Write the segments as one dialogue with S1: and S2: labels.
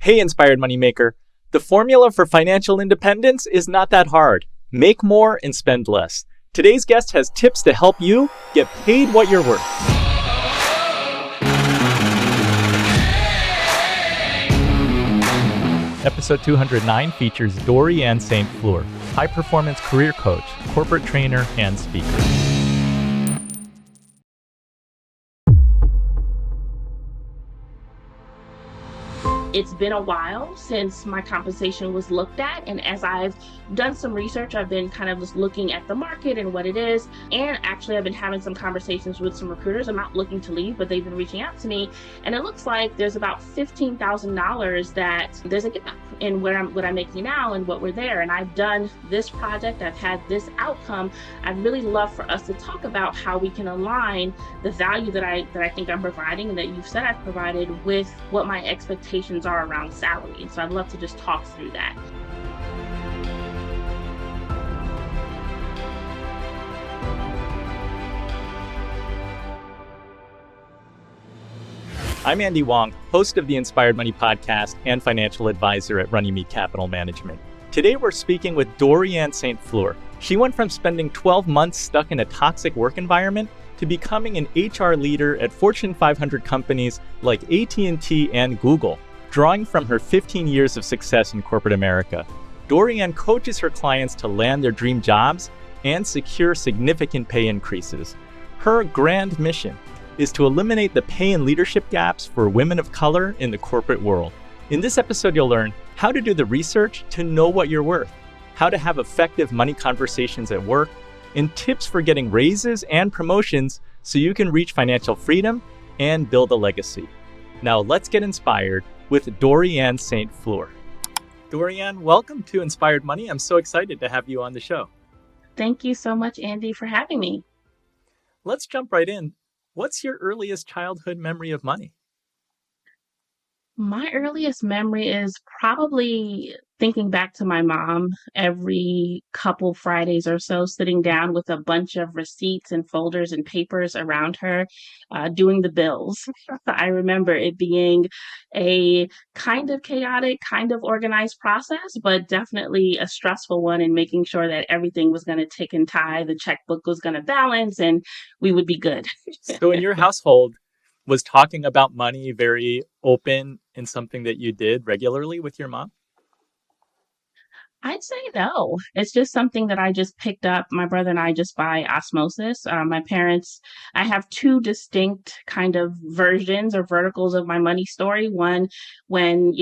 S1: Hey, Inspired Moneymaker. The formula for financial independence is not that hard. Make more and spend less. Today's guest has tips to help you get paid what you're worth. Episode 209 features Dorianne St Fleur, high-performance career coach, corporate trainer, and speaker.
S2: It's been a while since my compensation was looked at, and as I've done some research, I've been kind of just looking at the market and what it is, and actually I've been having some conversations with some recruiters. I'm not looking to leave, but they've been reaching out to me, and it looks like there's about $15,000 that there's a gap in what I'm making now and what we're there. And I've done this project, I've had this outcome. I'd really love for us to talk about how we can align the value that I think I'm providing and that you've said I've provided with what my expectations are around salary. And so I'd love to just talk through that.
S1: I'm Andy Wong, host of the Inspired Money podcast and financial advisor at Runnymede Capital Management. Today we're speaking with Dorianne St Fleur. She went from spending 12 months stuck in a toxic work environment to becoming an HR leader at Fortune 500 companies like AT&T and Google. Drawing from her 15 years of success in corporate America, Dorianne coaches her clients to land their dream jobs and secure significant pay increases. Her grand mission is to eliminate the pay and leadership gaps for women of color in the corporate world. In this episode, you'll learn how to do the research to know what you're worth, how to have effective money conversations at work, and tips for getting raises and promotions so you can reach financial freedom and build a legacy. Now let's get inspired with Dorianne St Fleur. Dorianne, welcome to Inspired Money. I'm so excited to have you on the show.
S2: Thank you so much, Andy, for having me.
S1: Let's jump right in. What's your earliest childhood memory of money?
S2: My earliest memory is probably thinking back to my mom every couple Fridays or so, sitting down with a bunch of receipts and folders and papers around her, doing the bills. I remember it being a kind of chaotic, kind of organized process, but definitely a stressful one in making sure that everything was going to tick and tie, the checkbook was going to balance, and we would be good.
S1: So in your household, was talking about money very open and something that you did regularly with your mom?
S2: I'd say no. It's just something that I just picked up, my brother and I, just by osmosis. My parents, I have two distinct kind of versions or verticals of my money story. One, when,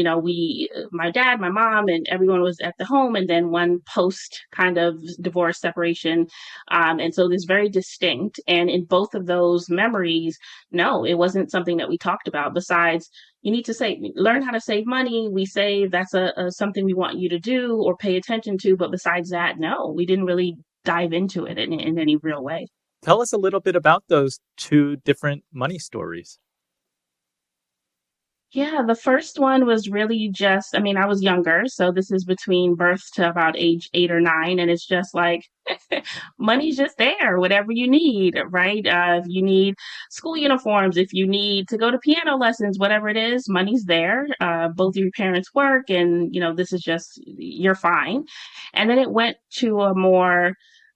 S2: my dad, my mom, and everyone was at the home, and then one post kind of divorce separation. And so this very distinct. And in both of those memories, no, it wasn't something that we talked about besides you need to learn how to save money. We save, that's something we want you to do or pay attention to. But besides that, no, we didn't really dive into it in any real way.
S1: Tell us a little bit about those two different money stories.
S2: Yeah, the first one was really just, I was younger. So this is between birth to about age 8 or 9. And it's just like, money's just there, whatever you need, right? If you need school uniforms, if you need to go to piano lessons, whatever it is, money's there. Both of your parents work and, this is just, you're fine. And then it went to a more,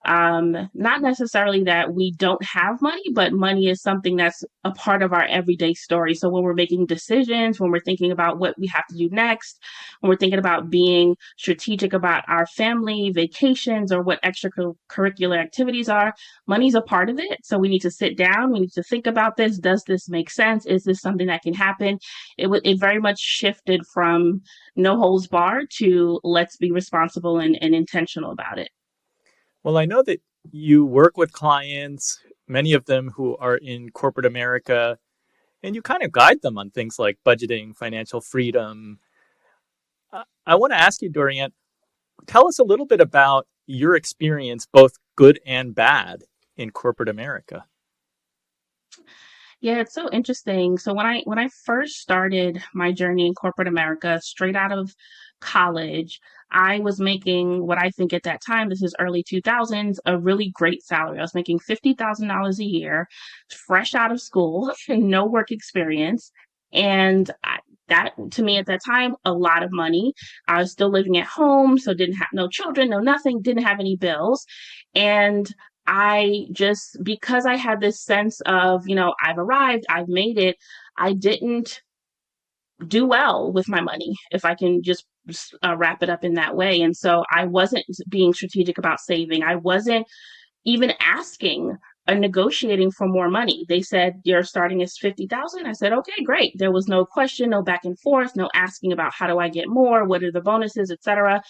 S2: not necessarily that we don't have money, but money is something that's a part of our everyday story. So when we're making decisions, when we're thinking about what we have to do next, when we're thinking about being strategic about our family, vacations, or what extracurricular activities are, money's a part of it. So we need to sit down. We need to think about this. Does this make sense? Is this something that can happen? It very much shifted from no holds barred to let's be responsible and intentional about it.
S1: Well, I know that you work with clients, many of them who are in corporate America, and you kind of guide them on things like budgeting, financial freedom. I want to ask you, Dorianne, tell us a little bit about your experience, both good and bad, in corporate America.
S2: Yeah, it's so interesting. So when I first started my journey in corporate America, straight out of college, I was making what I think at that time, this is early 2000s, a really great salary. I was making $50,000 a year, fresh out of school, no work experience. And That to me at that time, a lot of money. I was still living at home, so didn't have no children, no nothing, didn't have any bills. And I just, because I had this sense of, I've arrived, I've made it, I didn't do well with my money, if I can just wrap it up in that way. And so I wasn't being strategic about saving. I wasn't even asking and negotiating for more money. They said, "You're starting as 50,000." I said, "Okay, great." There was no question, no back and forth, no asking about how do I get more, what are the bonuses, etc.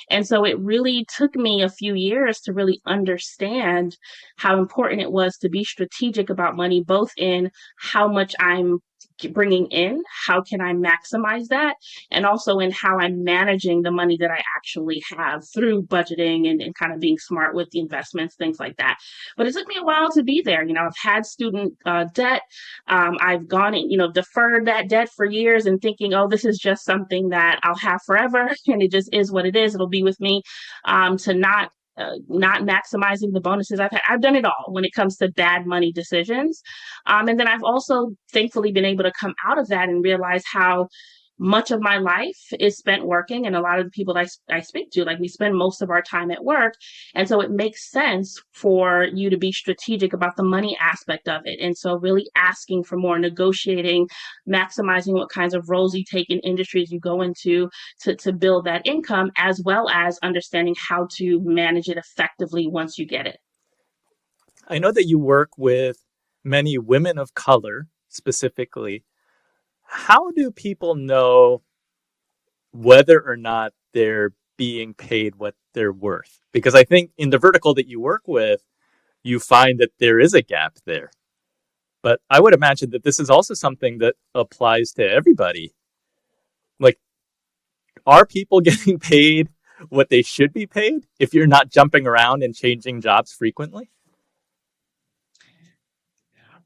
S2: And so it really took me a few years to really understand how important it was to be strategic about money, both in how much I'm bringing in, how can I maximize that, and also in how I'm managing the money that I actually have through budgeting and kind of being smart with the investments, things like that. But it took me a while to be there. I've had student debt. I've gone and, deferred that debt for years and thinking, oh, this is just something that I'll have forever. And it just is what it is. It'll be with me, to not maximizing the bonuses I've had. I've done it all when it comes to bad money decisions. And then I've also thankfully been able to come out of that and realize how much of my life is spent working. And a lot of the people that I speak to, like, we spend most of our time at work. And so it makes sense for you to be strategic about the money aspect of it. And so really asking for more, negotiating, maximizing what kinds of roles you take in industries you go into to build that income, as well as understanding how to manage it effectively once you get it.
S1: I know that you work with many women of color specifically. How do people know whether or not they're being paid what they're worth? Because I think in the vertical that you work with, you find that there is a gap there. But I would imagine that this is also something that applies to everybody. Like, are people getting paid what they should be paid if you're not jumping around and changing jobs frequently?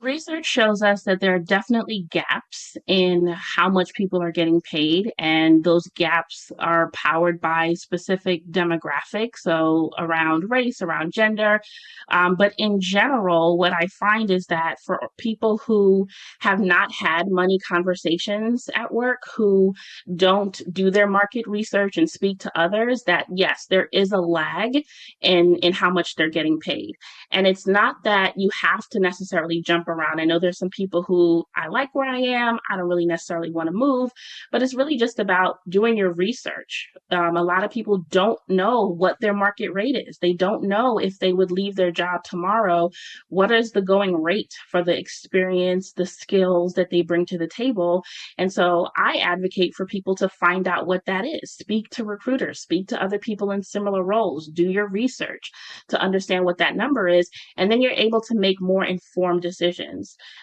S2: Research shows us that there are definitely gaps in how much people are getting paid, and those gaps are powered by specific demographics, so around race, around gender. But in general, what I find is that for people who have not had money conversations at work, who don't do their market research and speak to others, that yes, there is a lag in how much they're getting paid. And it's not that you have to necessarily jump around. I know there's some people who, I like where I am, I don't really necessarily want to move, but it's really just about doing your research. A lot of people don't know what their market rate is. They don't know if they would leave their job tomorrow, what is the going rate for the experience, the skills that they bring to the table. And so I advocate for people to find out what that is. Speak to recruiters, speak to other people in similar roles, do your research to understand what that number is, and then you're able to make more informed decisions.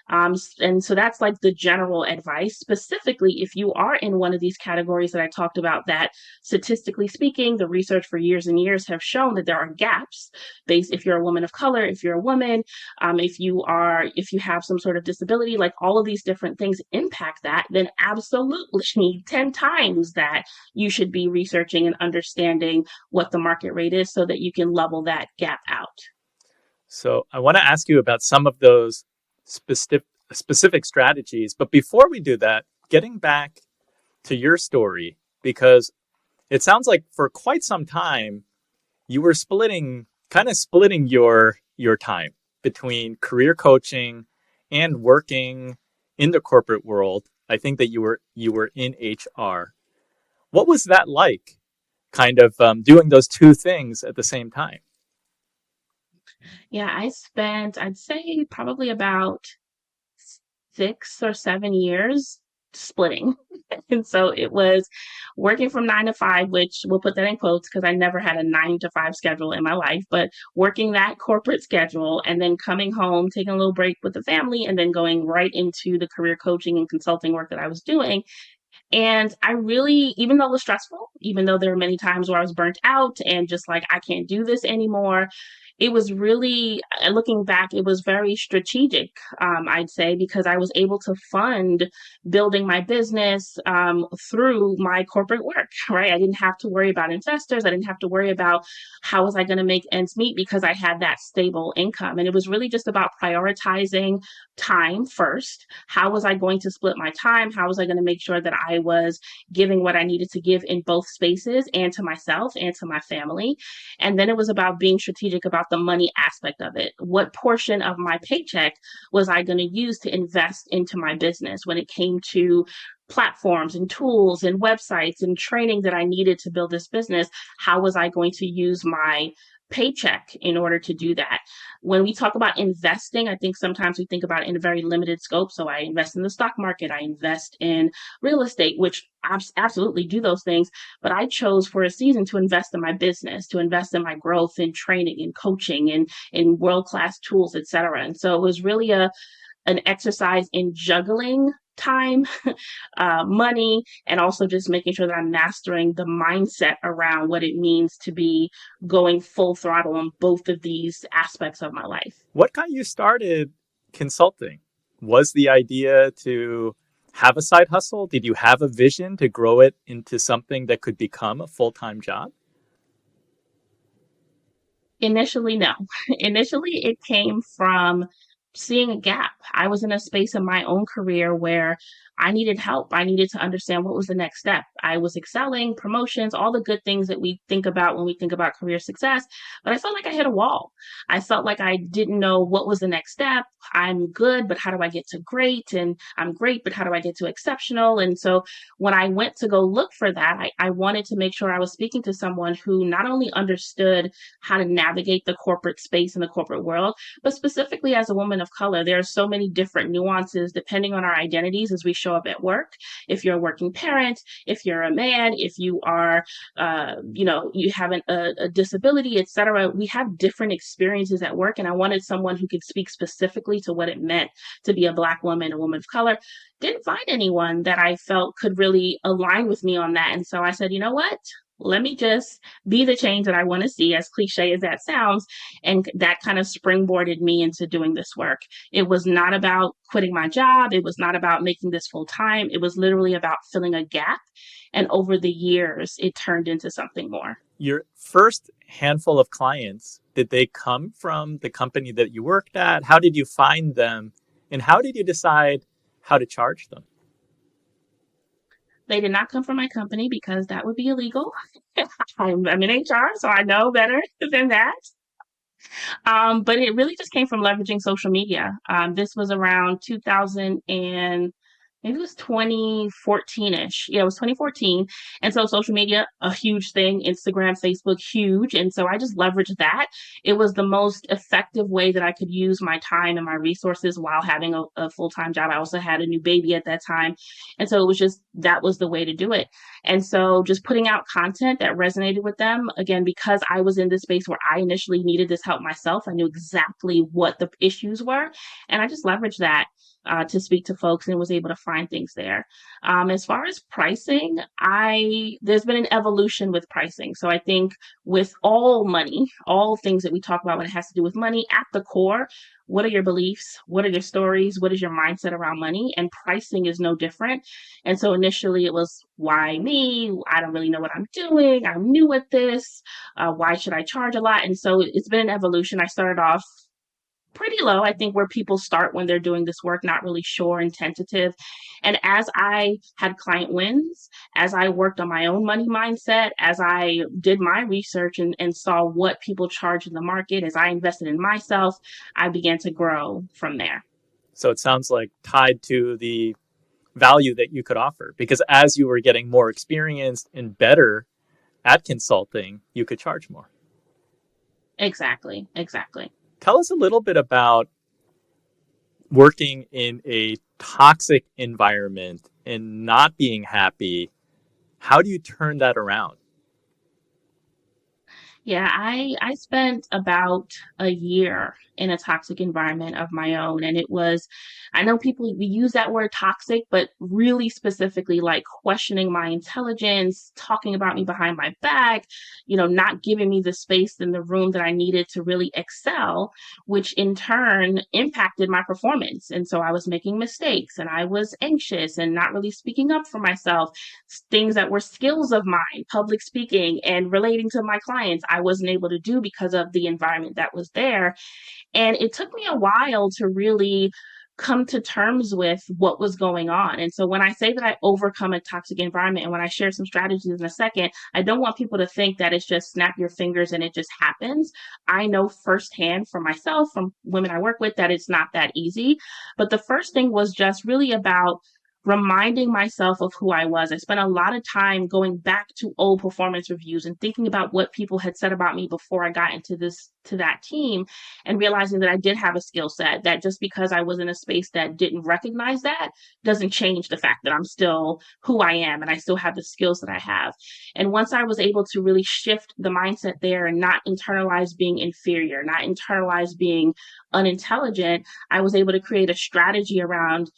S2: And so that's like the general advice. Specifically, if you are in one of these categories that I talked about, that statistically speaking, the research for years and years have shown that there are gaps based, if you're a woman of color, if you're a woman, if you have some sort of disability, like all of these different things impact that, then absolutely 10 times that you should be researching and understanding what the market rate is so that you can level that gap out.
S1: So I want to ask you about some of those specific strategies. But before we do that, getting back to your story, because it sounds like for quite some time, you were splitting your time between career coaching and working in the corporate world. I think that you were in HR. What was that like, kind of doing those two things at the same time?
S2: Yeah, I spent, I'd say, probably about 6 or 7 years splitting. And so it was working from 9 to 5, which we'll put that in quotes because I never had a 9 to 5 schedule in my life, but working that corporate schedule and then coming home, taking a little break with the family, and then going right into the career coaching and consulting work that I was doing. And I really, even though it was stressful, even though there were many times where I was burnt out and just like, I can't do this anymore, it was really, looking back, it was very strategic, I'd say, because I was able to fund building my business through my corporate work, right? I didn't have to worry about investors. I didn't have to worry about how was I going to make ends meet because I had that stable income. And it was really just about prioritizing time first. How was I going to split my time? How was I going to make sure that I I was giving what I needed to give in both spaces and to myself and to my family. And then it was about being strategic about the money aspect of it. What portion of my paycheck was I going to use to invest into my business when it came to platforms and tools and websites and training that I needed to build this business? How was I going to use my paycheck in order to do that? When we talk about investing, I think sometimes we think about it in a very limited scope. So I invest in the stock market, I invest in real estate, which I absolutely do those things. But I chose for a season to invest in my business, to invest in my growth and training and coaching and in world-class tools, etc. And so it was really an exercise in juggling time, money, and also just making sure that I'm mastering the mindset around what it means to be going full throttle on both of these aspects of my life.
S1: What got you started consulting? Was the idea to have a side hustle? Did you have a vision to grow it into something that could become a full-time job?
S2: Initially, no. Initially, it came from seeing a gap. I was in a space in my own career where I needed help. I needed to understand what was the next step. I was excelling, promotions, all the good things that we think about when we think about career success, but I felt like I hit a wall. I felt like I didn't know what was the next step. I'm good, but how do I get to great? And I'm great, but how do I get to exceptional? And so when I went to go look for that, I wanted to make sure I was speaking to someone who not only understood how to navigate the corporate space and the corporate world, but specifically as a woman of color, there are so many different nuances depending on our identities as we show up at work. If you're a working parent, if you're a man, if you are, you have a disability, etc. We have different experiences at work, and I wanted someone who could speak specifically to what it meant to be a Black woman, a woman of color. Didn't find anyone that I felt could really align with me on that, and so I said, you know what? Let me just be the change that I want to see, as cliche as that sounds. And that kind of springboarded me into doing this work. It was not about quitting my job. It was not about making this full time. It was literally about filling a gap. And over the years, it turned into something more.
S1: Your first handful of clients, did they come from the company that you worked at? How did you find them? And how did you decide how to charge them?
S2: They did not come from my company because that would be illegal. I'm in HR, so I know better than that. But it really just came from leveraging social media. This was around 2000 and maybe it was 2014-ish. Yeah, it was 2014. And so social media, a huge thing. Instagram, Facebook, huge. And so I just leveraged that. It was the most effective way that I could use my time and my resources while having a full-time job. I also had a new baby at that time. And so it was just, that was the way to do it. And so just putting out content that resonated with them, again, because I was in this space where I initially needed this help myself, I knew exactly what the issues were. And I just leveraged that to speak to folks and was able to find things there. As far as pricing, there's been an evolution with pricing. So I think with all money, all things that we talk about when it has to do with money, at the core, what are your beliefs? What are your stories? What is your mindset around money? And pricing is no different. And so initially it was, why me? I don't really know what I'm doing. I'm new at this. Why should I charge a lot? And so it's been an evolution. I started off pretty low, I think, where people start when they're doing this work, not really sure and tentative. And as I had client wins, as I worked on my own money mindset, as I did my research and saw what people charge in the market, as I invested in myself, I began to grow from there.
S1: So it sounds like tied to the value that you could offer, because as you were getting more experienced and better at consulting, you could charge more.
S2: Exactly.
S1: Tell us a little bit about working in a toxic environment and not being happy. How do you turn that around?
S2: Yeah, I spent about a year in a toxic environment of my own. And it was, I know people, we use that word toxic, but really specifically like questioning my intelligence, talking about me behind my back, not giving me the space in the room that I needed to really excel, which in turn impacted my performance. And so I was making mistakes and I was anxious and not really speaking up for myself. Things that were skills of mine, public speaking and relating to my clients, I wasn't able to do because of the environment that was there. And it took me a while to really come to terms with what was going on. And so when I say that I overcome a toxic environment and when I share some strategies in a second, I don't want people to think that it's just snap your fingers and it just happens. I know firsthand from myself, from women I work with, that it's not that easy. But the first thing was just really about reminding myself of who I was. I spent a lot of time going back to old performance reviews and thinking about what people had said about me before I got into that team, and realizing that I did have a skill set, that just because I was in a space that didn't recognize that doesn't change the fact that I'm still who I am and I still have the skills that I have. And once I was able to really shift the mindset there and not internalize being inferior, not internalize being unintelligent, I was able to create a strategy around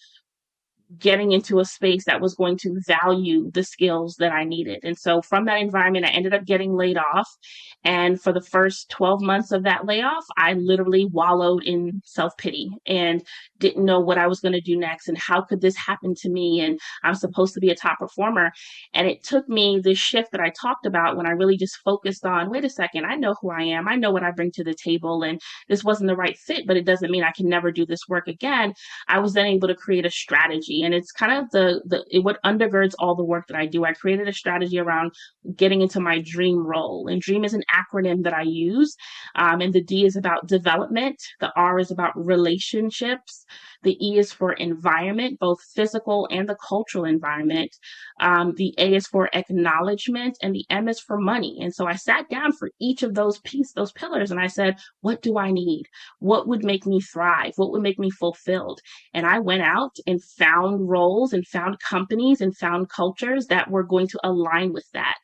S2: getting into a space that was going to value the skills that I needed. And so from that environment, I ended up getting laid off. And for the first 12 months of that layoff, I literally wallowed in self-pity and didn't know what I was going to do next and how could this happen to me? And I'm supposed to be a top performer. And it took me this shift that I talked about when I really just focused on, wait a second, I know who I am. I know what I bring to the table. And this wasn't the right fit, but it doesn't mean I can never do this work again. I was then able to create a strategy, and it's kind of what undergirds all the work that I do. I created a strategy around getting into my dream role, and dream is an acronym that I use, and the D is about development, the R is about relationships, the E is for environment, both physical and the cultural environment, the A is for acknowledgement, and the M is for money. And so I sat down for each of those pillars, and I said, what do I need? What would make me thrive? What would make me fulfilled? And I went out and found roles and found companies and found cultures that were going to align with that.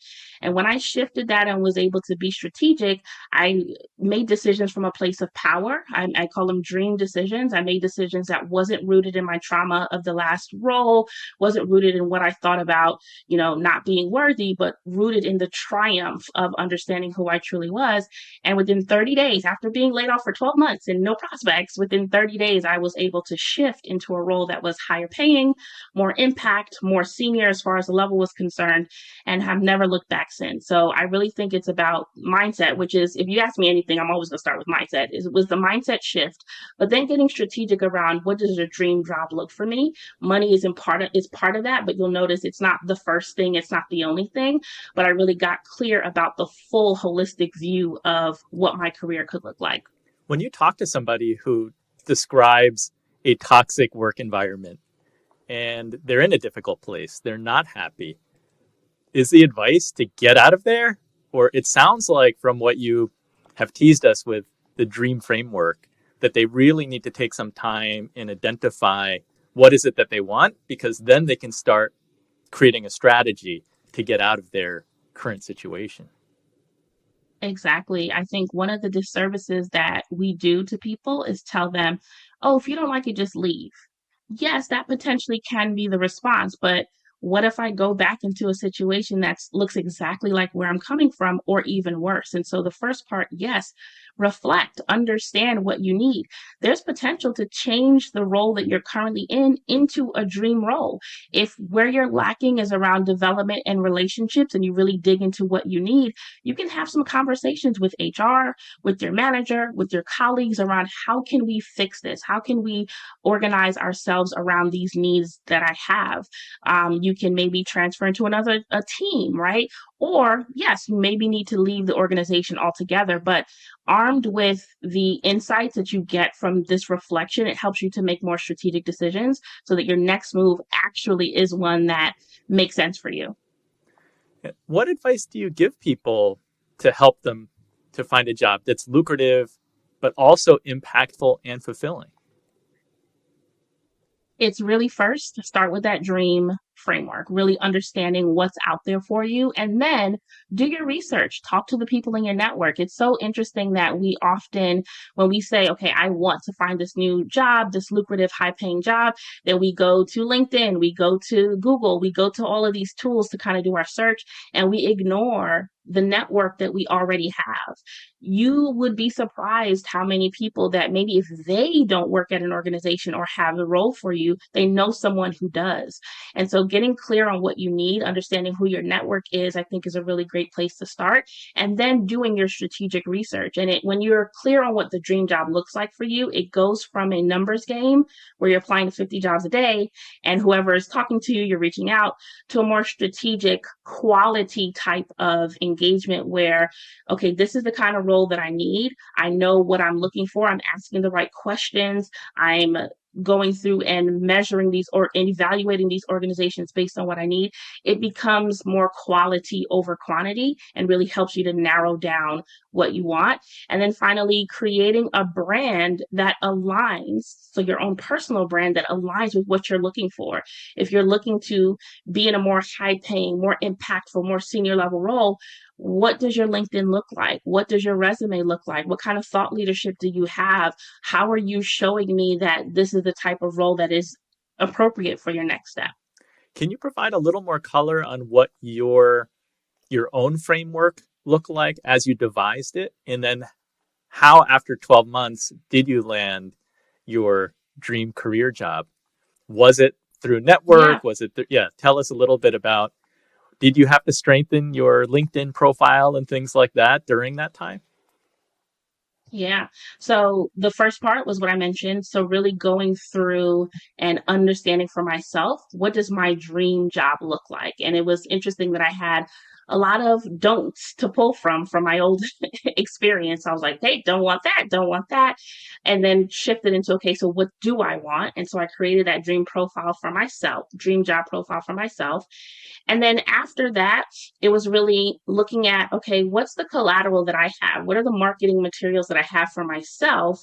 S2: And when I shifted that and was able to be strategic, I made decisions from a place of power. I call them dream decisions. I made decisions that wasn't rooted in my trauma of the last role, wasn't rooted in what I thought about, not being worthy, but rooted in the triumph of understanding who I truly was. And within 30 days, after being laid off for 12 months and no prospects, within 30 days, I was able to shift into a role that was higher paying, more impact, more senior as far as the level was concerned, and have never looked back since. So I really think it's about mindset, which is, if you ask me anything, I'm always going to start with mindset. It was the mindset shift, but then getting strategic around what does a dream job look for me. Money is part of that, but you'll notice it's not the first thing, it's not the only thing. But I really got clear about the full holistic view of what my career could look like.
S1: When you talk to somebody who describes a toxic work environment and they're in a difficult place, they're not happy, is the advice to get out of there? Or it sounds like from what you have teased us with the dream framework, that they really need to take some time and identify what is it that they want, because then they can start creating a strategy to get out of their current situation.
S2: Exactly. I think one of the disservices that we do to people is tell them, oh, if you don't like it, just leave. Yes, that potentially can be the response, but what if I go back into a situation that looks exactly like where I'm coming from or even worse? And so the first part, yes, reflect, understand what you need. There's potential to change the role that you're currently in into a dream role. If where you're lacking is around development and relationships and you really dig into what you need, you can have some conversations with HR, with your manager, with your colleagues around how can we fix this? How can we organize ourselves around these needs that I have? You can maybe transfer into a team, right? Or yes, you maybe need to leave the organization altogether, but armed with the insights that you get from this reflection, it helps you to make more strategic decisions so that your next move actually is one that makes sense for you.
S1: What advice do you give people to help them to find a job that's lucrative, but also impactful and fulfilling?
S2: It's really first to start with that dream framework, really understanding what's out there for you, and then do your research, talk to the people in your network. It's so interesting that we often, when we say, okay, I want to find this new job, this lucrative, high paying job, then we go to LinkedIn, we go to Google, we go to all of these tools to kind of do our search, and we ignore the network that we already have. You would be surprised how many people that maybe if they don't work at an organization or have a role for you, they know someone who does. And so so getting clear on what you need, understanding who your network is, I think is a really great place to start. And then doing your strategic research. And when you're clear on what the dream job looks like for you, it goes from a numbers game where you're applying to 50 jobs a day and whoever is talking to you, you're reaching out, to a more strategic quality type of engagement where, okay, this is the kind of role that I need. I know what I'm looking for. I'm asking the right questions. I'm going through and measuring these and evaluating these organizations based on what I need. It becomes more quality over quantity and really helps you to narrow down what you want. And then finally, creating a brand that aligns, so your own personal brand that aligns with what you're looking for. If you're looking to be in a more high paying, more impactful, more senior level role, what does your LinkedIn look like? What does your resume look like? What kind of thought leadership do you have? How are you showing me that this is the type of role that is appropriate for your next step?
S1: Can you provide a little more color on what your own framework looked like as you devised it? And then how, after 12 months, did you land your dream career job? Was it through
S2: Yeah.
S1: network? Was it yeah, tell us a little bit about, did you have to strengthen your LinkedIn profile and things like that during that time?
S2: Yeah. So the first part was what I mentioned. So really going through and understanding for myself, what does my dream job look like? And it was interesting that I had a lot of don'ts to pull from my old experience. I was like, hey, don't want that, don't want that. And then shifted into, okay, so what do I want? And so I created that dream profile for myself, dream job profile for myself. And then after that, it was really looking at, okay, what's the collateral that I have? What are the marketing materials that I have for myself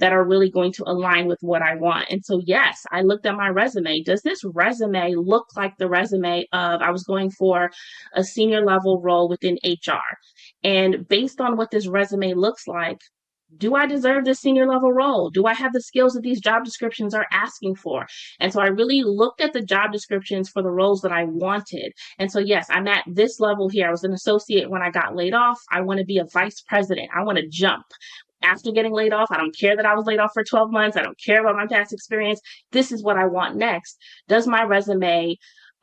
S2: that are really going to align with what I want? And so, yes, I looked at my resume. Does this resume look like the resume of, I was going for a senior level role within HR? And based on what this resume looks like, do I deserve this senior level role? Do I have the skills that these job descriptions are asking for? And so I really looked at the job descriptions for the roles that I wanted. And so, yes, I'm at this level here. I was an associate when I got laid off. I want to be a vice president. I want to jump. After getting laid off, I don't care that I was laid off for 12 months. I don't care about my past experience. This is what I want next. Does my resume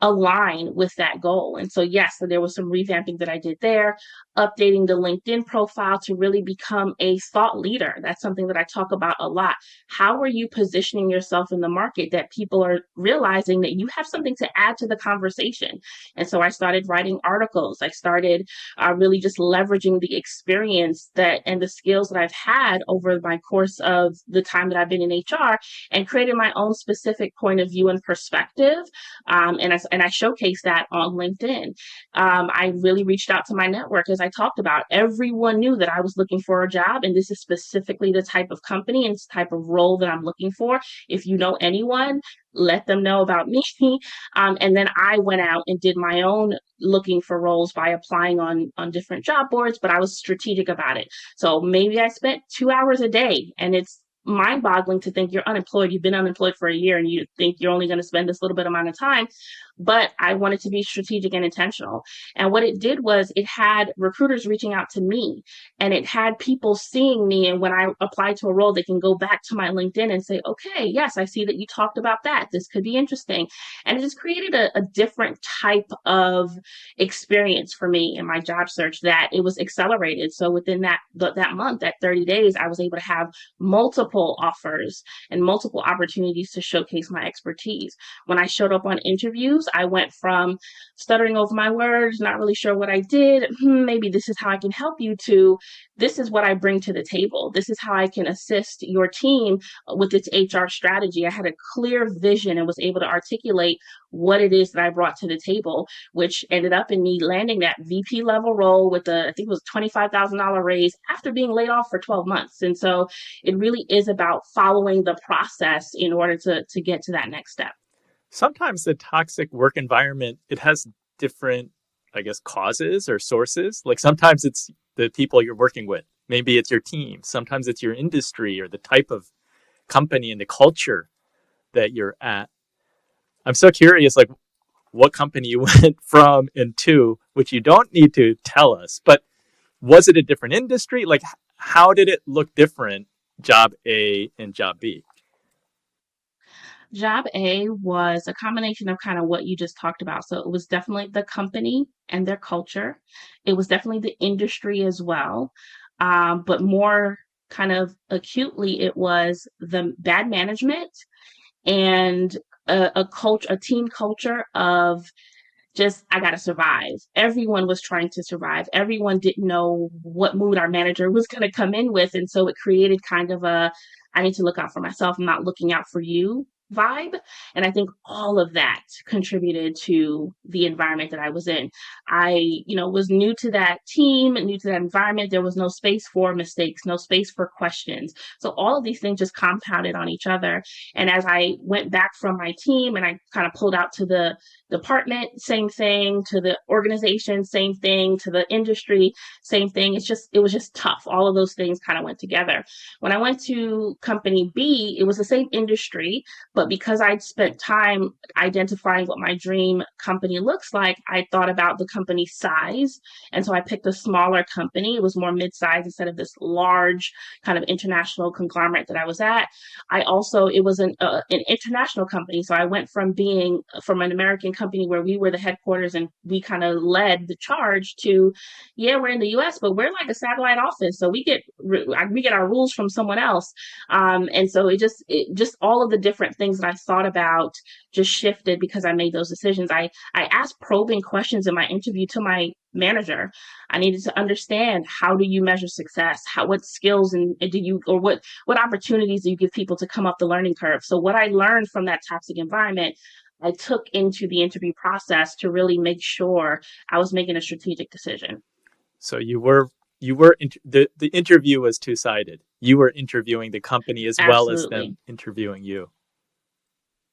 S2: align with that goal? And so, yes, so there was some revamping that I did there, updating the LinkedIn profile to really become a thought leader. That's something that I talk about a lot. How are you positioning yourself in the market that people are realizing that you have something to add to the conversation? And so I started writing articles. I started really just leveraging the experience that and the skills that I've had over my course of the time that I've been in HR, and created my own specific point of view and perspective. And I showcased that on LinkedIn. I really reached out to my network, as I talked about. Everyone knew that I was looking for a job, and this is specifically the type of company and type of role that I'm looking for. If you know anyone, let them know about me. And then I went out and did my own looking for roles by applying on different job boards, but I was strategic about it. So maybe I spent 2 hours a day, and it's mind-boggling to think you're unemployed. You've been unemployed for a year and you think you're only going to spend this little bit amount of time. But I wanted to be strategic and intentional. And what it did was it had recruiters reaching out to me, and it had people seeing me. And when I applied to a role, they can go back to my LinkedIn and say, okay, yes, I see that you talked about that. This could be interesting. And it just created a different type of experience for me in my job search, that it was accelerated. So within that month, that 30 days, I was able to have multiple offers and multiple opportunities to showcase my expertise. When I showed up on interviews, I went from stuttering over my words, not really sure what I did, maybe this is how I can help you, to this is what I bring to the table. This is how I can assist your team with its HR strategy. I had a clear vision and was able to articulate what it is that I brought to the table, which ended up in me landing that VP level role with I think it was $25,000 raise after being laid off for 12 months. And so it really is about following the process in order to get to that next step.
S1: Sometimes the toxic work environment, it has different, I guess, causes or sources. Like sometimes it's the people you're working with. Maybe it's your team. Sometimes it's your industry or the type of company and the culture that you're at. I'm so curious, like what company you went from and to, which you don't need to tell us, but was it a different industry? Like how did it look different, job A and job B?
S2: Job A was a combination of kind of what you just talked about. So it was definitely the company and their culture. It was definitely the industry as well. But more kind of acutely, it was the bad management and a team culture of just I gotta survive. Everyone was trying to survive. Everyone didn't know what mood our manager was gonna come in with. And so it created kind of a I need to look out for myself. I'm not looking out for you vibe. And I think all of that contributed to the environment that I was in. Was new to that team, new to that environment. There was no space for mistakes, no space for questions. So all of these things just compounded on each other. And as I went back from my team and I kind of pulled out to the department, same thing, to the organization, same thing, to the industry, same thing. It was just tough. All of those things kind of went together. When I went to company B, it was the same industry, but because I'd spent time identifying what my dream company looks like, I thought about the company size. And so I picked a smaller company. It was more mid-sized instead of this large kind of international conglomerate that I was at. It was an international company. So I went from being from an American company where we were the headquarters and we kind of led the charge to, yeah, we're in the US, but we're like a satellite office. So we get our rules from someone else. And so it just all of the different things that I thought about just shifted because I made those decisions. I asked probing questions in my interview to my manager. I needed to understand, how do you measure success? What skills and do you or what opportunities do you give people to come up the learning curve? So what I learned from that toxic environment, I took into the interview process to really make sure I was making a strategic decision.
S1: So the interview was two-sided. You were interviewing the company as well as them
S2: Absolutely.
S1: interviewing you.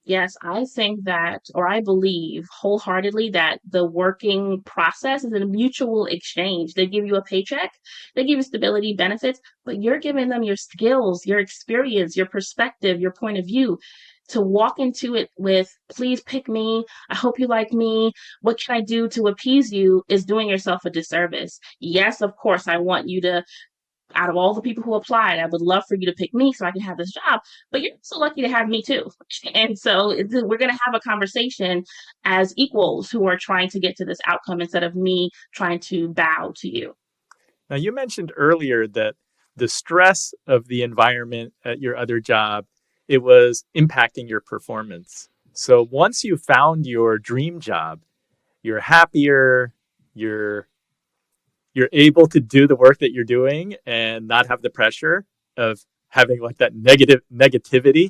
S2: Yes, I think that, or I believe wholeheartedly that the working process is a mutual exchange. They give you a paycheck, they give you stability, benefits, but you're giving them your skills, your experience, your perspective, your point of view. To walk into it with, please pick me, I hope you like me, what can I do to appease you, is doing yourself a disservice. Yes, of course, I want you to out of all the people who applied, I would love for you to pick me so I can have this job. But you're so lucky to have me too. And so we're going to have a conversation as equals who are trying to get to this outcome instead of me trying to bow to you.
S1: Now, you mentioned earlier that the stress of the environment at your other job, it was impacting your performance. So once you found your dream job, you're happier, you're you're able to do the work that you're doing and not have the pressure of having like that negativity,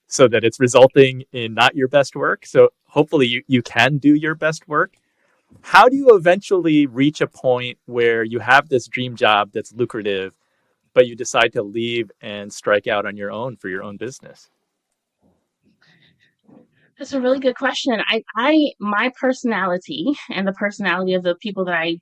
S1: so that it's resulting in not your best work. So hopefully you can do your best work. How do you eventually reach a point where you have this dream job that's lucrative, but you decide to leave and strike out on your own for your own business?
S2: That's a really good question. My personality and the personality of the people that I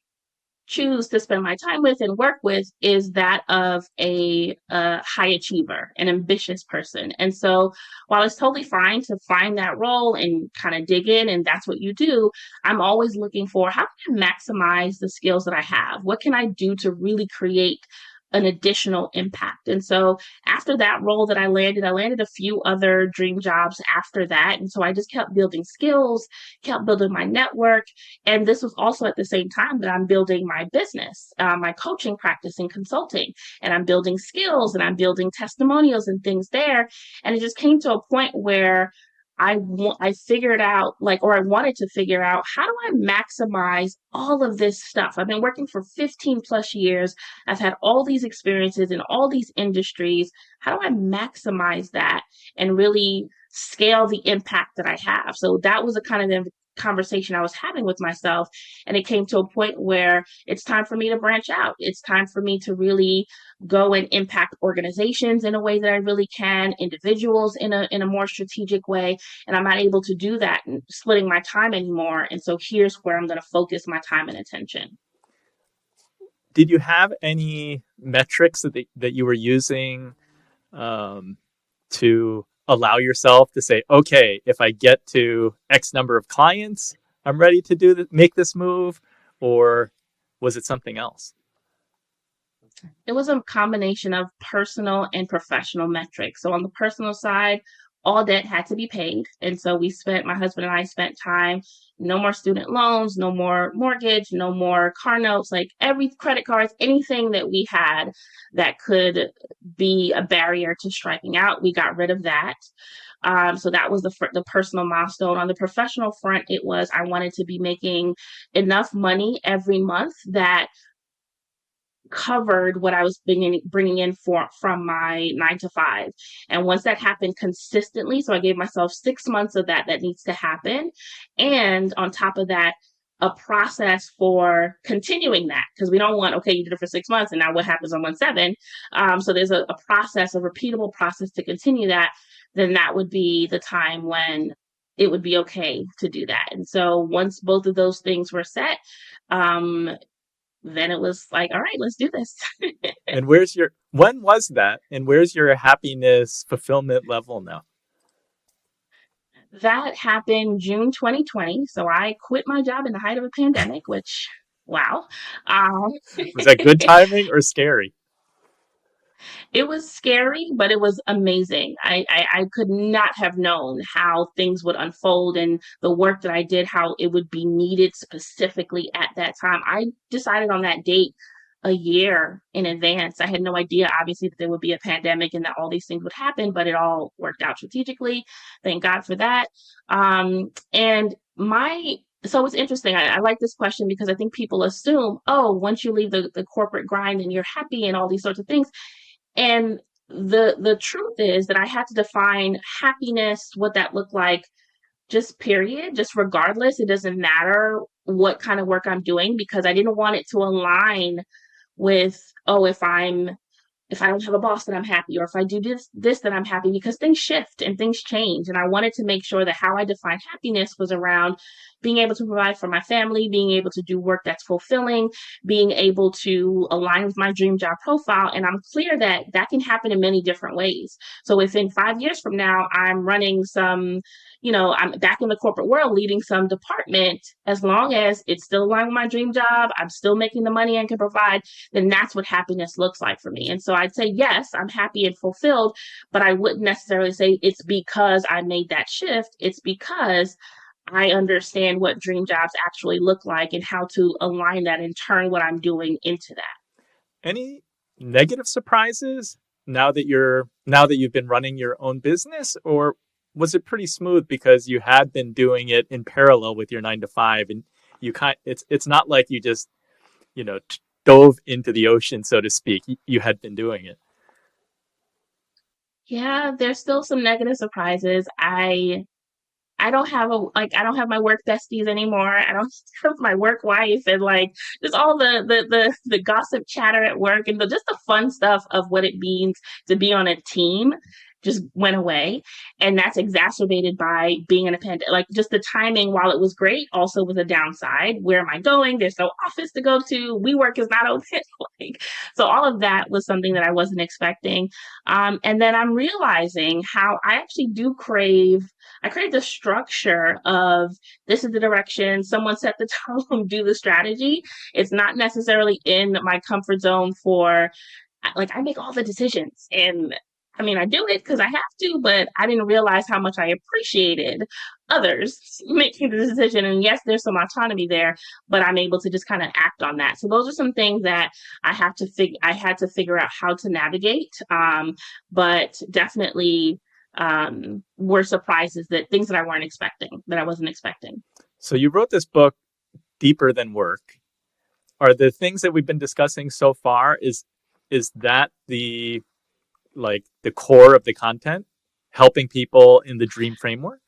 S2: choose to spend my time with and work with is that of a high achiever, an ambitious person. And so while it's totally fine to find that role and kind of dig in, and that's what you do, I'm always looking for, how can I maximize the skills that I have? What can I do to really create an additional impact? And so after that role that I landed a few other dream jobs after that. And so I just kept building skills, kept building my network. And this was also at the same time that I'm building my business, my coaching practice and consulting, and I'm building skills and I'm building testimonials and things there. And it just came to a point where I figured out, like, or I wanted to figure out, how do I maximize all of this stuff? I've been working for 15 plus years. I've had all these experiences in all these industries. How do I maximize that and really scale the impact that I have? So that was a kind of conversation I was having with myself. And it came to a point where it's time for me to branch out. It's time for me to really go and impact organizations in a way that I really can, individuals in a more strategic way. And I'm not able to do that and splitting my time anymore. And so here's where I'm going to focus my time and attention.
S1: Did you have any metrics that you were using, um, to allow yourself to say, okay, if I get to X number of clients, I'm ready to make this move? Or was it something else?
S2: It was a combination of personal and professional metrics. So on the personal side, all debt had to be paid. And so my husband and I spent time, no more student loans, no more mortgage, no more car notes, like every credit cards, anything that we had that could be a barrier to striking out, we got rid of that. So that was the personal milestone. On the professional front, it was I wanted to be making enough money every month that covered what I was bringing in from my 9 to 5. And once that happened consistently, so I gave myself 6 months of that needs to happen. And on top of that, a process for continuing that, because we don't want, okay, you did it for 6 months and now what happens on month 7? So there's a process, a repeatable process to continue that. Then that would be the time when it would be okay to do that. And so once both of those things were set, um, then it was like, all right, let's do this.
S1: And when was that? And where's your happiness fulfillment level now?
S2: That happened June 2020. So I quit my job in the height of a pandemic, which, wow. Um,
S1: Was that good timing or scary?
S2: It was scary, but it was amazing. I could not have known how things would unfold and the work that I did, how it would be needed specifically at that time. I decided on that date a year in advance. I had no idea, obviously, that there would be a pandemic and that all these things would happen, but it all worked out strategically. Thank God for that. And so it's interesting. I like this question because I think people assume, oh, once you leave the corporate grind and you're happy and all these sorts of things. And the truth is that I had to define happiness, what that looked like, just period, just regardless. It doesn't matter what kind of work I'm doing because I didn't want it to align with, oh, if I don't have a boss, then I'm happy, or if I do this, then I'm happy, because things shift and things change. And I wanted to make sure that how I defined happiness was around being able to provide for my family, being able to do work that's fulfilling, being able to align with my dream job profile. And I'm clear that that can happen in many different ways. So if in 5 years from now, I'm running I'm back in the corporate world leading some department, as long as it's still aligned with my dream job, I'm still making the money and can provide, then that's what happiness looks like for me. And so I'd say, yes, I'm happy and fulfilled, but I wouldn't necessarily say it's because I made that shift. It's because I understand what dream jobs actually look like and how to align that and turn what I'm doing into that.
S1: Any negative surprises now that you've been running your own business, or was it pretty smooth because you had been doing it in parallel with your 9 to 5, and it's not like you just dove into the ocean, so to speak. You had been doing it.
S2: Yeah, there's still some negative surprises. I don't have I don't have my work besties anymore. I don't have my work wife and like just all the gossip chatter at work and just the fun stuff of what it means to be on a team just went away. And that's exacerbated by being in a pandemic. Like just the timing, while it was great, also was a downside. Where am I going? There's no office to go to. WeWork is not open. Like, so all of that was something that I wasn't expecting. And then I'm realizing how I actually do I crave the structure of this is the direction, someone set the tone, do the strategy. It's not necessarily in my comfort zone for, like, I make all the decisions. And I mean, I do it because I have to, but I didn't realize how much I appreciated others making the decision. And yes, there's some autonomy there, but I'm able to just kind of act on that. So those are some things that I had to figure out how to navigate. But definitely were surprises, that things that I weren't expecting, that I wasn't expecting.
S1: So you wrote this book, Deeper Than Work. Are the things that we've been discussing so far, is that the core of the content, helping people in the dream framework?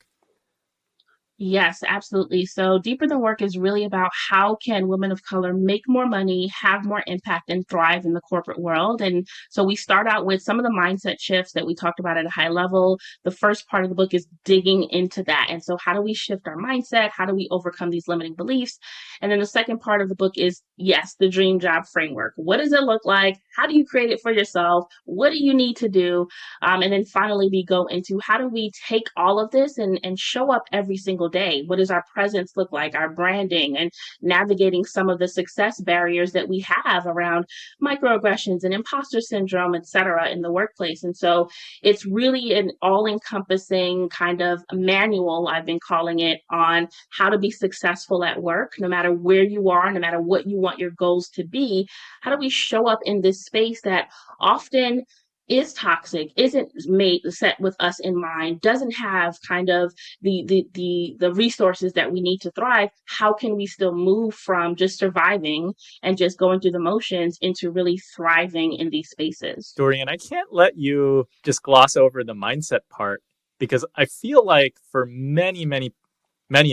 S2: Yes, absolutely. So Deeper Than Work is really about how can women of color make more money, have more impact, and thrive in the corporate world. And so we start out with some of the mindset shifts that we talked about at a high level. The first part of the book is digging into that. And so how do we shift our mindset? How do we overcome these limiting beliefs? And then the second part of the book is, yes, the dream job framework. What does it look like? How do you create it for yourself? What do you need to do? And then finally, we go into how do we take all of this and show up every single single day? What does our presence look like, our branding, and navigating some of the success barriers that we have around microaggressions and imposter syndrome, et cetera, in the workplace? And so it's really an all-encompassing kind of manual, I've been calling it, on how to be successful at work, no matter where you are, no matter what you want your goals to be. How do we show up in this space that often is toxic, isn't made set with us in mind, doesn't have kind of the resources that we need to thrive? How can we still move from just surviving and just going through the motions into really thriving in these spaces?
S1: Dorian, I can't let you just gloss over the mindset part, because I feel like for many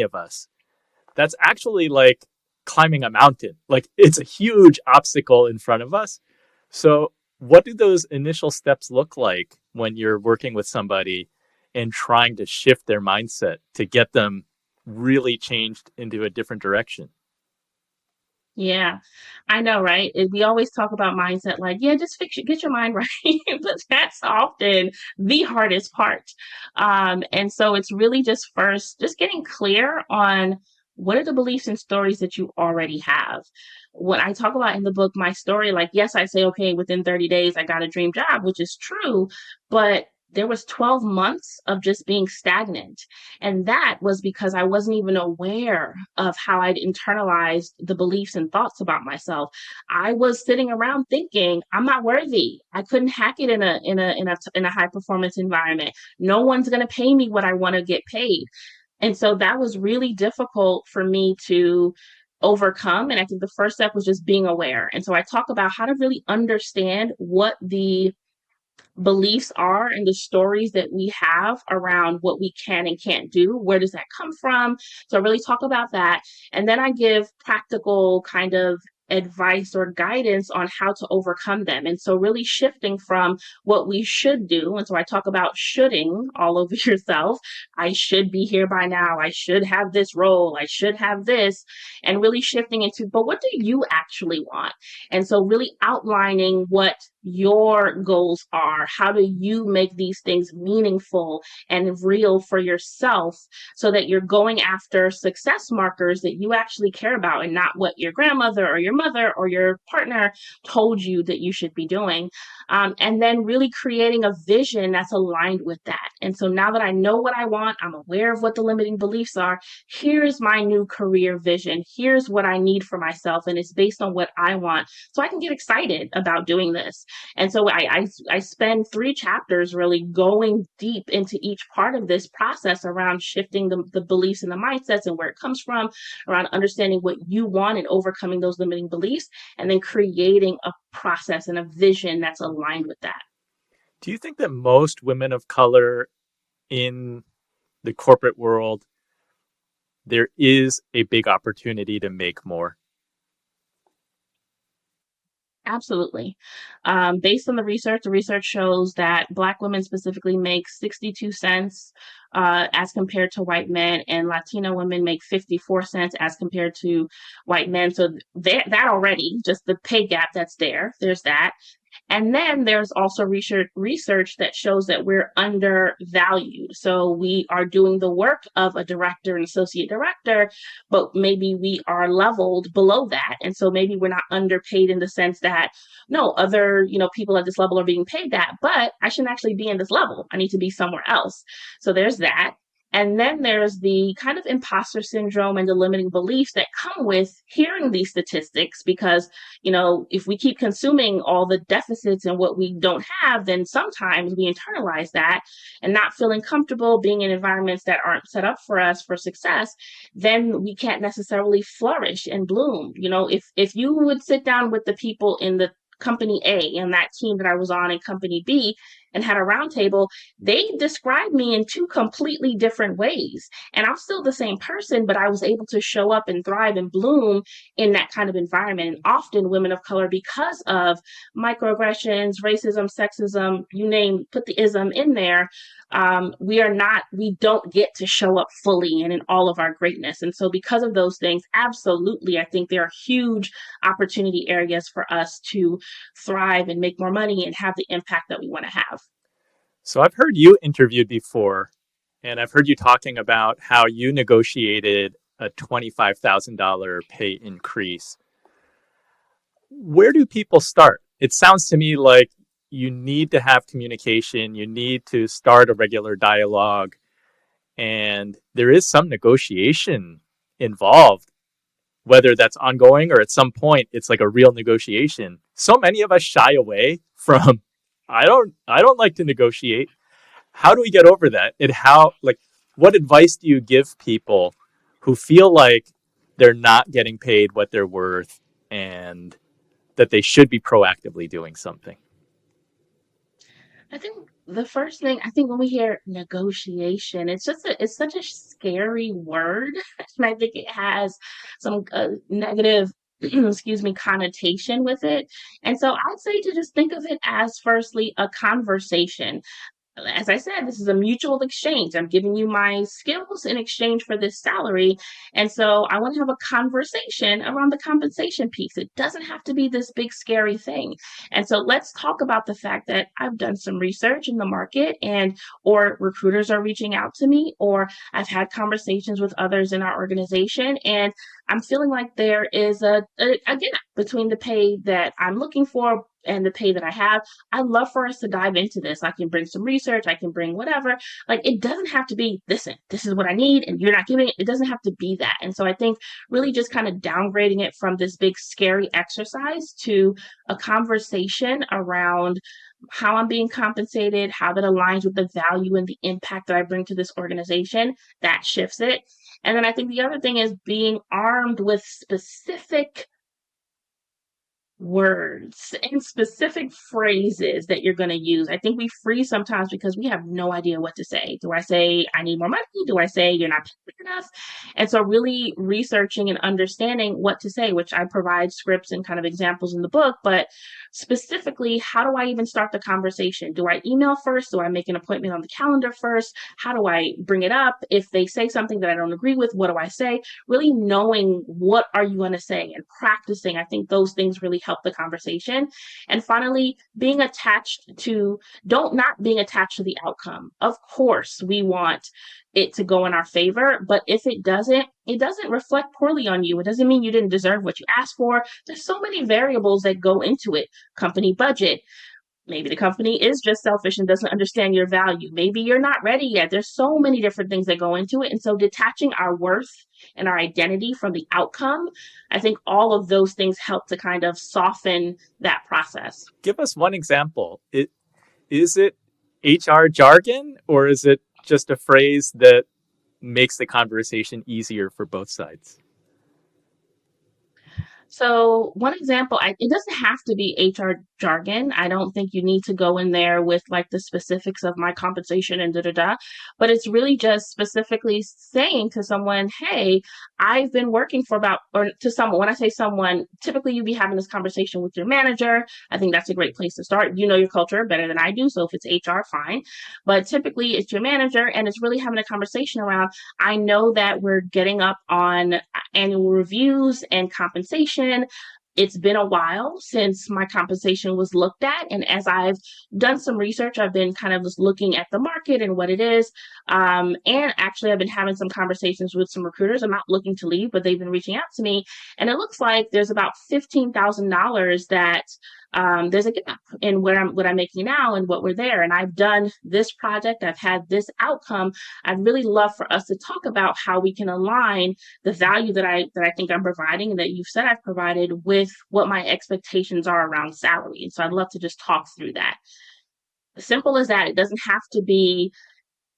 S1: of us, that's actually like climbing a mountain. Like, it's a huge obstacle in front of us. So what do those initial steps look like when you're working with somebody and trying to shift their mindset to get them really changed into a different direction?
S2: Yeah, I know, right? We always talk about mindset like, yeah, just get your mind right. But that's often the hardest part. And so it's really just first, just getting clear on what are the beliefs and stories that you already have. When I talk about in the book, my story, like, yes, I say, okay, within 30 days, I got a dream job, which is true, but there was 12 months of just being stagnant. And that was because I wasn't even aware of how I'd internalized the beliefs and thoughts about myself. I was sitting around thinking, I'm not worthy. I couldn't hack it in a high performance environment. No one's going to pay me what I want to get paid. And so that was really difficult for me to overcome. And I think the first step was just being aware. And so I talk about how to really understand what the beliefs are and the stories that we have around what we can and can't do. Where does that come from? So I really talk about that. And then I give practical kind of advice or guidance on how to overcome them. And so really shifting from what we should do. And so I talk about shoulding all over yourself. I should be here by now. I should have this role. I should have this. And really shifting into, but what do you actually want? And so really outlining what your goals are. How do you make these things meaningful and real for yourself so that you're going after success markers that you actually care about and not what your grandmother or your mother or your partner told you that you should be doing. And then really creating a vision that's aligned with that. And so now that I know what I want, I'm aware of what the limiting beliefs are. Here's my new career vision. Here's what I need for myself. And it's based on what I want. So I can get excited about doing this. And so I spend 3 chapters really going deep into each part of this process around shifting the beliefs and the mindsets and where it comes from, around understanding what you want and overcoming those limiting beliefs, and then creating a process and a vision that's aligned with that.
S1: Do you think that most women of color in the corporate world, there is a big opportunity to make more?
S2: Absolutely. Based on the research shows that Black women specifically make 62 cents as compared to white men, and Latino women make 54 cents as compared to white men. So that already, just the pay gap that's there's that. And then there's also research that shows that we're undervalued. So we are doing the work of a director and associate director, but maybe we are leveled below that. And so maybe we're not underpaid in the sense that, no, other, people at this level are being paid that, but I shouldn't actually be in this level. I need to be somewhere else. So there's that. And then there's the kind of imposter syndrome and the limiting beliefs that come with hearing these statistics, because, if we keep consuming all the deficits and what we don't have, then sometimes we internalize that and not feeling comfortable being in environments that aren't set up for us for success, then we can't necessarily flourish and bloom. If you would sit down with the people in the company A and that team that I was on in company B and had a roundtable, they described me in 2 completely different ways. And I'm still the same person, but I was able to show up and thrive and bloom in that kind of environment. And often women of color, because of microaggressions, racism, sexism, you name, put the ism in there, we don't get to show up fully and in all of our greatness. And so because of those things, absolutely, I think there are huge opportunity areas for us to thrive and make more money and have the impact that we want to have.
S1: So I've heard you interviewed before, And I've heard you talking about how you negotiated a $25,000 pay increase. Where do people start? It sounds to me like you need to have communication, you need to start a regular dialogue, and there is some negotiation involved, whether that's ongoing or at some point it's like a real negotiation. So many of us shy away from I don't like to negotiate. How do we get over that? And how, like, what advice do you give people who feel like they're not getting paid what they're worth and that they should be proactively doing something?
S2: I think the first thing, I think when we hear negotiation, it's such a scary word, and I think it has some negative, excuse me, connotation with it. And so I'd say to just think of it as firstly a conversation. As I said, this is a mutual exchange. I'm giving you my skills in exchange for this salary. And so I want to have a conversation around the compensation piece. It doesn't have to be this big, scary thing. And so let's talk about the fact that I've done some research in the market and or recruiters are reaching out to me, or I've had conversations with others in our organization. And I'm feeling like there is a gap between the pay that I'm looking for and the pay that I have. I'd love for us to dive into this. I can bring some research, I can bring whatever. Like, it doesn't have to be, listen, this is what I need, and you're not giving it. It doesn't have to be that. And so I think really just kind of downgrading it from this big, scary exercise to a conversation around how I'm being compensated, how that aligns with the value and the impact that I bring to this organization, that shifts it. And then I think the other thing is being armed with specific words and specific phrases that you're going to use. I think we freeze sometimes because we have no idea what to say. Do I say, I need more money? Do I say, you're not paying enough? And so, really researching and understanding what to say, which I provide scripts and kind of examples in the book, but specifically, how do I even start the conversation? Do I email first? Do I make an appointment on the calendar first? How do I bring it up? If they say something that I don't agree with, what do I say? Really knowing what are you going to say and practicing. I think those things really help the conversation. And finally, being attached to, don't not being attached to the outcome. Of course, we want it to go in our favor, but if it doesn't reflect poorly on you. It doesn't mean you didn't deserve what you asked for. There's so many variables that go into it. Company budget, maybe the company is just selfish and doesn't understand your value. Maybe you're not ready yet. There's so many different things that go into it. And so detaching our worth and our identity from the outcome, I think all of those things help to kind of soften that process.
S1: Give us one example. Is it HR jargon or is it just a phrase that makes the conversation easier for both sides?
S2: So one example, it doesn't have to be HR jargon. I don't think you need to go in there with like the specifics of my compensation and da da da, but it's really just specifically saying to someone, hey, I've been working for about, or to someone, when I say someone, typically you'd be having this conversation with your manager. I think that's a great place to start. You know your culture better than I do. So if it's HR, fine. But typically it's your manager and it's really having a conversation around, I know that we're getting up on annual reviews and compensation. It's been a while since my compensation was looked at. And as I've done some research, I've been kind of just looking at the market and what it is. And actually, I've been having some conversations with some recruiters. I'm not looking to leave, but they've been reaching out to me. And it looks like there's about $15,000 that there's a gap in what I'm making now and what we're there. And I've done this project. I've had this outcome. I'd really love for us to talk about how we can align the value that I think I'm providing and that you've said I've provided with what my expectations are around salary. And so I'd love to just talk through that. Simple as that. It doesn't have to be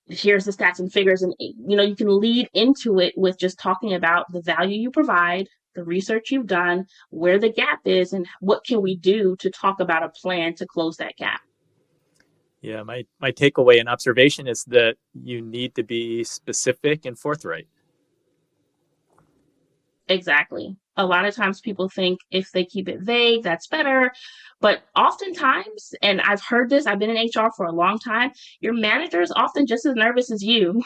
S2: here's the stats and figures, and you can lead into it with just talking about the value you provide, the research you've done, where the gap is, and what can we do to talk about a plan to close that gap.
S1: Yeah, my takeaway and observation is that you need to be specific and forthright.
S2: Exactly. A lot of times people think if they keep it vague, that's better. But oftentimes, and I've heard this, I've been in HR for a long time, your manager is often just as nervous as you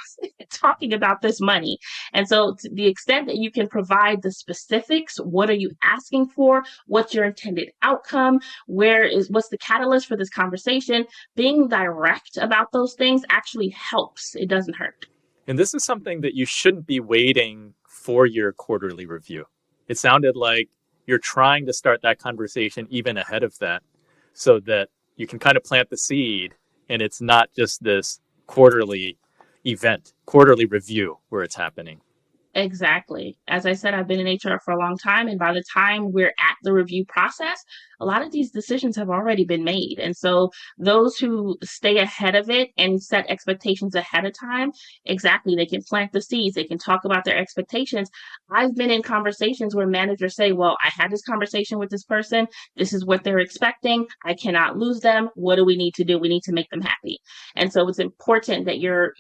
S2: talking about this money. And so, to the extent that you can provide the specifics, what are you asking for? What's your intended outcome? What's the catalyst for this conversation? Being direct about those things actually helps. It doesn't hurt.
S1: And this is something that you shouldn't be waiting for your quarterly review. It sounded like you're trying to start that conversation even ahead of that so that you can kind of plant the seed and it's not just this quarterly event, quarterly review where it's happening.
S2: Exactly. As I said, I've been in HR for a long time, and by the time we're at the review process, a lot of these decisions have already been made. And so those who stay ahead of it and set expectations ahead of time, exactly, they can plant the seeds, they can talk about their expectations. I've been in conversations where managers say, "Well, I had this conversation with this person. This is what they're expecting. I cannot lose them. What do we need to do? We need to make them happy." And so it's important that you're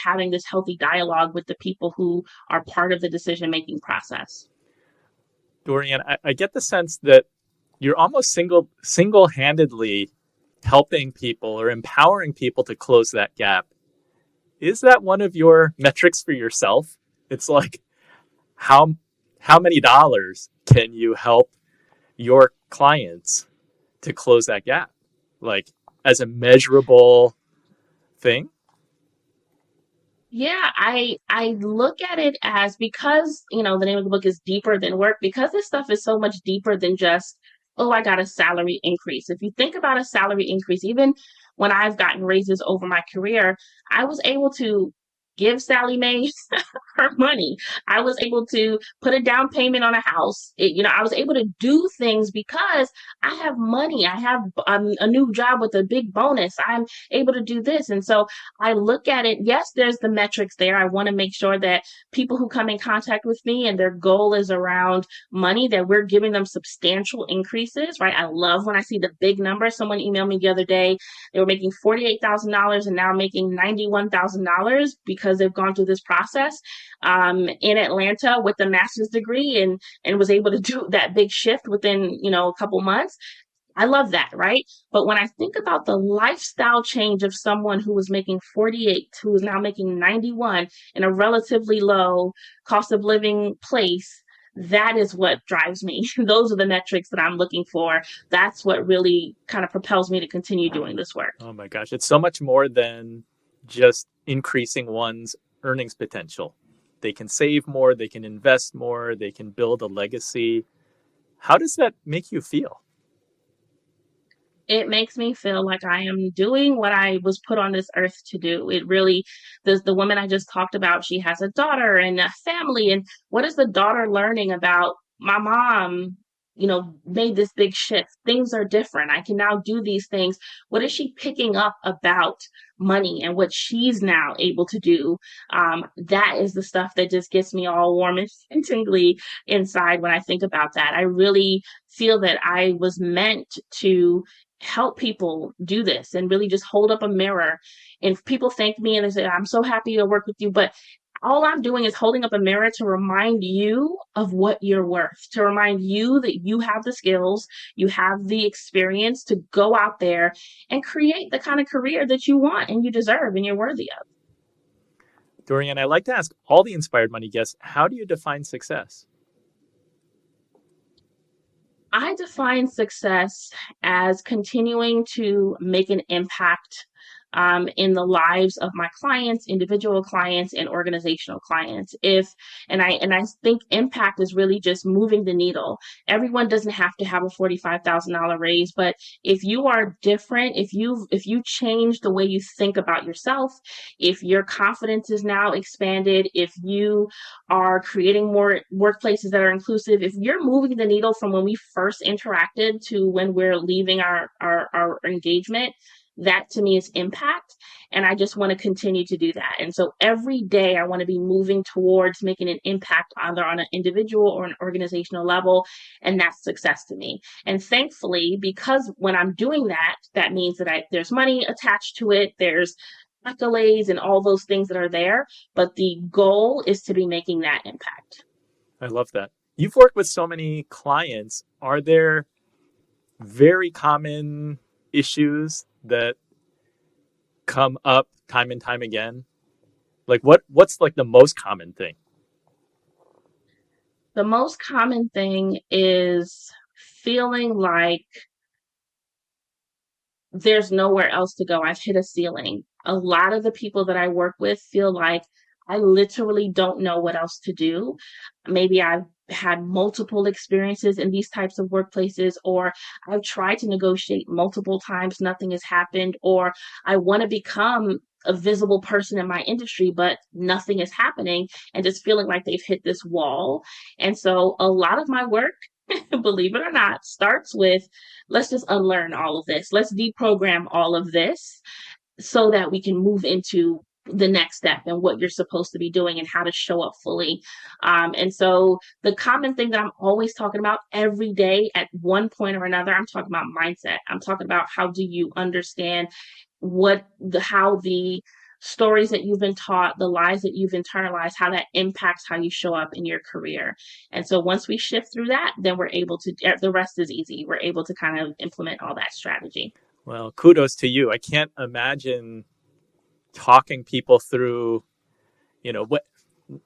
S2: having this healthy dialogue with the people who are part of the decision making process.
S1: Dorianne, I get the sense that you're almost single-handedly helping people or empowering people to close that gap. Is that one of your metrics for yourself? It's like how how many dollars can you help your clients to close that gap? Like as a measurable thing?
S2: Yeah, I look at it as, because, the name of the book is Deeper Than Work, because this stuff is so much deeper than just, oh, I got a salary increase. If you think about a salary increase, even when I've gotten raises over my career, I was able to give Sally Mae her money. I was able to put a down payment on a house. I was able to do things because I have money. I have a new job with a big bonus. I'm able to do this. And so I look at it, yes, there's the metrics there. I want to make sure that people who come in contact with me and their goal is around money, that we're giving them substantial increases, right? I love when I see the big numbers. Someone emailed me the other day. They were making $48,000 and now making $91,000 because they've gone through this process in Atlanta with a master's degree, and was able to do that big shift within, a couple months. I love that, right? But when I think about the lifestyle change of someone who was making 48, who is now making 91 in a relatively low cost of living place, that is what drives me. Those are the metrics that I'm looking for. That's what really kind of propels me to continue doing this work.
S1: Oh my gosh, it's so much more than just increasing one's earnings potential. They can save more, they can invest more, they can build a legacy. How does that make you feel?
S2: It makes me feel like I am doing what I was put on this earth to do. It really, the woman I just talked about, she has a daughter and a family. And what is the daughter learning about my mom? Made this big shift. Things are different. I can now do these things. What is she picking up about money and what she's now able to do? That is the stuff that just gets me all warm and tingly inside when I think about that. I really feel that I was meant to help people do this and really just hold up a mirror. And people thank me and they say, "I'm so happy to work with you." But all I'm doing is holding up a mirror to remind you of what you're worth, to remind you that you have the skills, you have the experience to go out there and create the kind of career that you want and you deserve and you're worthy of.
S1: Dorianne, I like to ask all the Inspired Money guests, how do you define success?
S2: I define success as continuing to make an impact in the lives of my clients, individual clients, and organizational clients. And I think impact is really just moving the needle. Everyone doesn't have to have a $45,000 raise, but if you are different, if you change the way you think about yourself, if your confidence is now expanded, if you are creating more workplaces that are inclusive, if you're moving the needle from when we first interacted to when we're leaving our engagement, that to me is impact. And I just want to continue to do that. And so every day I want to be moving towards making an impact either on an individual or an organizational level. And that's success to me. And thankfully, because when I'm doing that, that means that there's money attached to it. There's accolades and all those things that are there. But the goal is to be making that impact.
S1: I love that. You've worked with so many clients. Are there very common issues that come up time and time again? Like what's like the most common thing?
S2: The most common thing is feeling like there's nowhere else to go. I've hit a ceiling. A lot of the people that I work with feel like I literally don't know what else to do. Maybe I've had multiple experiences in these types of workplaces, or I've tried to negotiate multiple times, nothing has happened, or I want to become a visible person in my industry, but nothing is happening, and just feeling like they've hit this wall. And so a lot of my work, believe it or not, starts with let's just unlearn all of this. Let's deprogram all of this so that we can move into the next step and what you're supposed to be doing and how to show up fully. And so the common thing that I'm always talking about every day at one point or another, I'm talking about mindset. I'm talking about how do you understand how the stories that you've been taught, the lies that you've internalized, how that impacts how you show up in your career. And so once we shift through that, then we're able to, the rest is easy. We're able to kind of implement all that strategy.
S1: Well, kudos to you. I can't imagine talking people through,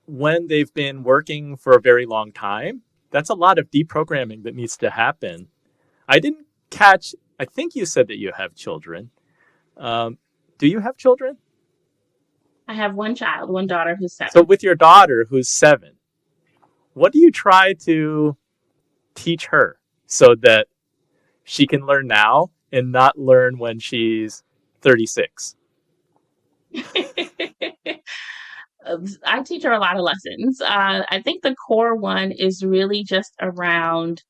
S1: when they've been working for a very long time. That's a lot of deprogramming that needs to happen. I didn't catch, I think you said that you have children. Do you have children?
S2: I have one child, one daughter who's 7.
S1: So with your daughter who's 7, what do you try to teach her so that she can learn now and not learn when she's 36?
S2: I teach her a lot of lessons. I think the core one is really just around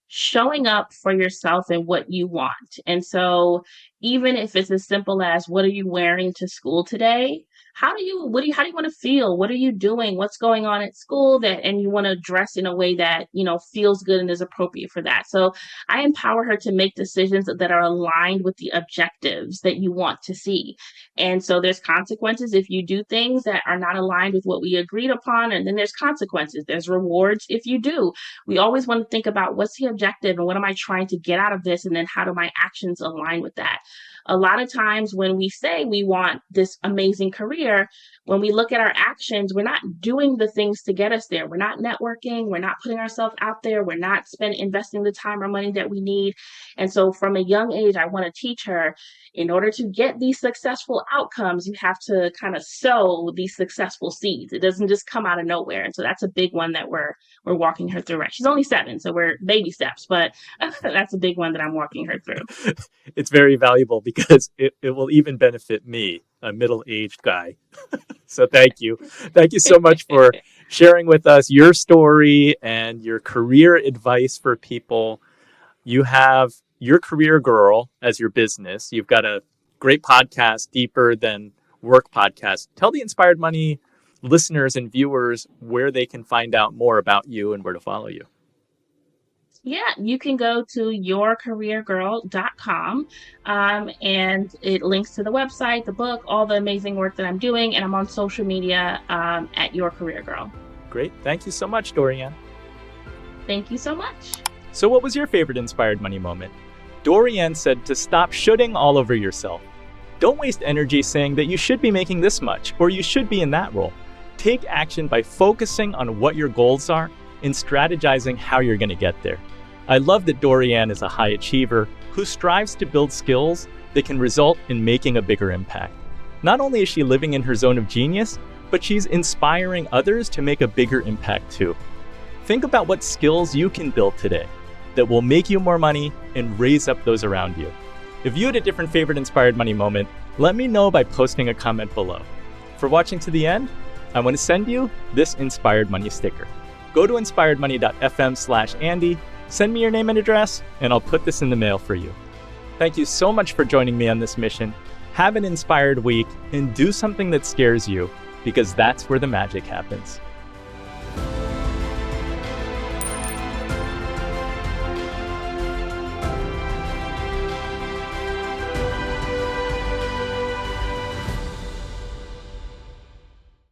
S2: showing up for yourself and what you want. And so even if it's as simple as what are you wearing to school today? How do you want to feel? What are you doing? What's going on at school and you want to dress in a way that, feels good and is appropriate for that. So I empower her to make decisions that are aligned with the objectives that you want to see. And so there's consequences if you do things that are not aligned with what we agreed upon. And then there's consequences. There's rewards if you do. We always want to think about what's the objective and what am I trying to get out of this? And then how do my actions align with that? A lot of times when we say we want this amazing career, when we look at our actions, we're not doing the things to get us there. We're not networking. We're not putting ourselves out there. We're not investing the time or money that we need. And so from a young age, I want to teach her in order to get these successful outcomes, you have to kind of sow these successful seeds. It doesn't just come out of nowhere. And so that's a big one that we're walking her through. Right? She's only 7, so we're baby steps, but that's a big one that I'm walking her through.
S1: It's very valuable because it will even benefit me, a middle-aged guy. So thank you. Thank you so much for sharing with us your story and your career advice for people. You have Your Career Girl as your business. You've got a great podcast, Deeper Than Work podcast. Tell the Inspired Money listeners and viewers where they can find out more about you and where to follow you.
S2: Yeah, you can go to yourcareergirl.com and it links to the website, the book, all the amazing work that I'm doing. And I'm on social media at Your Career Girl.
S1: Great. Thank you so much, Dorianne.
S2: Thank you so much.
S1: So what was your favorite Inspired Money moment? Dorianne said to stop shoulding all over yourself. Don't waste energy saying that you should be making this much or you should be in that role. Take action by focusing on what your goals are and strategizing how you're going to get there. I love that Dorianne is a high achiever who strives to build skills that can result in making a bigger impact. Not only is she living in her zone of genius, but she's inspiring others to make a bigger impact too. Think about what skills you can build today that will make you more money and raise up those around you. If you had a different favorite Inspired Money moment, let me know by posting a comment below. For watching to the end, I want to send you this Inspired Money sticker. Go to inspiredmoney.fm/Andy, send me your name and address, and I'll put this in the mail for you. Thank you so much for joining me on this mission. Have an inspired week and do something that scares you, because that's where the magic happens.